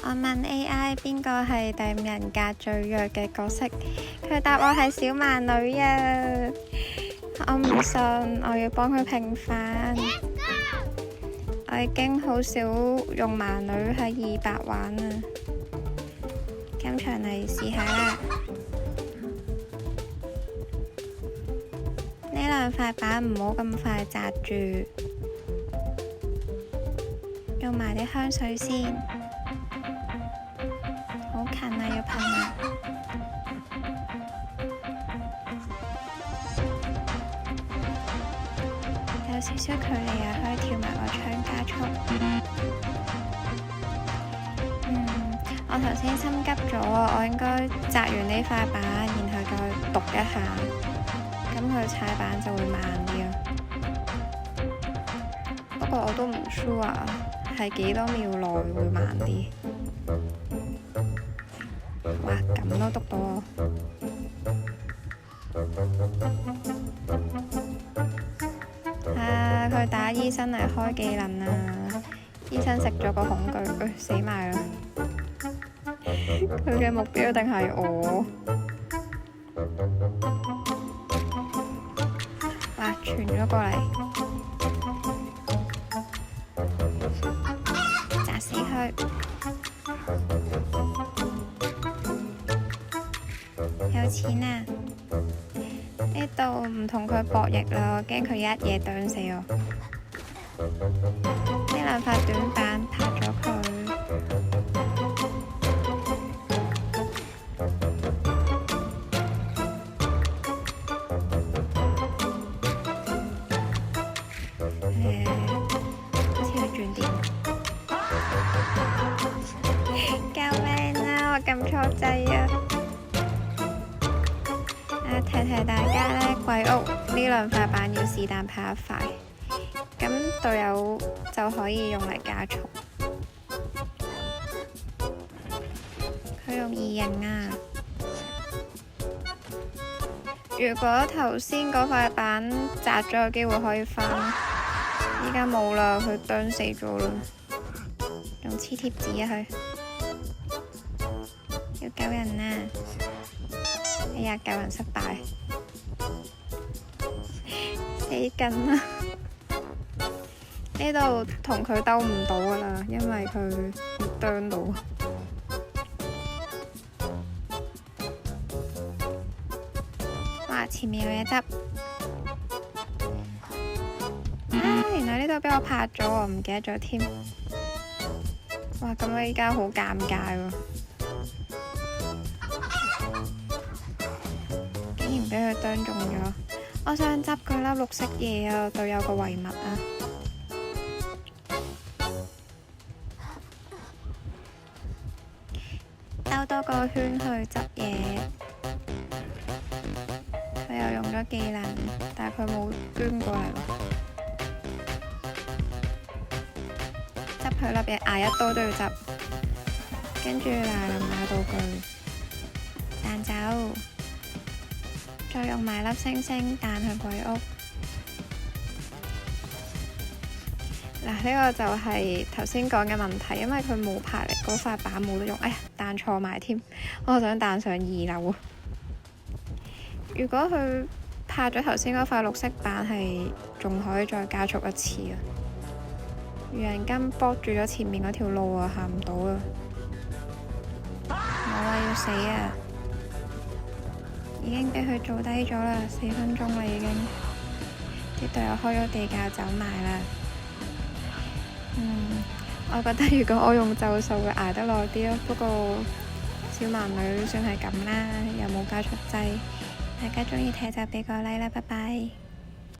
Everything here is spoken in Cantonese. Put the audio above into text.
我問 AI 邊個係第五人格最弱嘅角色，佢答我係小蠻女啊！我唔信，我要幫佢平反。我已經好少用蠻女喺200玩啦，今場嚟試下啦。呢兩塊板唔好咁快擲住，用埋啲香水先。好近啊，要噴啦！有少少距離啊，可以跳埋個槍加速。我頭先心急咗，我應該擲完呢塊板，然後再讀一下，咁佢踩板就會慢啲咯。不過我都唔 sure 係幾多秒內會慢啲。哇，咁都讀到我。佢打醫生嚟開技能啊！醫生食咗個恐懼，死埋啦！佢嘅目標一定係我。哇，傳咗過嚟，砸死佢！有錢啊！呢度唔同佢博弈啦，我驚佢一嘢啄死我。呢兩塊短板拍咗佢。好似要轉電。救命啊！我撳錯掣啊！提提大家呢，鬼屋呢兩塊板要是但拍一塊，咁隊友就可以用嚟加速。佢用2型啊！如果頭先嗰塊板砸咗，有機會可以翻，依家冇啦，佢啄死咗啦。用黐貼紙啊佢！要救人啊！哎呀，救人失敗，死緊啦！呢度同佢鬥唔到噶啦，因為佢啄到。哇！前面有嘢執。原來呢度俾我拍咗，我唔記得咗添。哇！咁我依家好尷尬喎。俾佢啄中咗，我想執佢粒綠色嘢啊，隊友個遺物啊！兜多個圈去執嘢，佢又用咗技能，但係佢冇捐過嚟喎。執佢粒嘢，挨一刀都要執，跟住嗱臨買道具，彈走。再用埋粒星星彈去鬼屋。嗱，呢個就係頭先講嘅問題，因為佢冇拍力，嗰塊板冇得用。哎呀，彈錯埋添，我想彈上2樓。如果佢拍咗頭先嗰塊綠色板，係仲可以再加速一次啊！愚人金搏住咗前面嗰條路啊，行唔到啊！冇啊，要死啊！已經俾佢做低咗啦，4分鐘啦已經，啲隊友開咗地窖走埋啦。我覺得如果我用咒術會捱得耐啲咯，不過小蠻女算係咁啦，又冇加速掣。大家鍾意睇就俾個 like 啦，拜拜。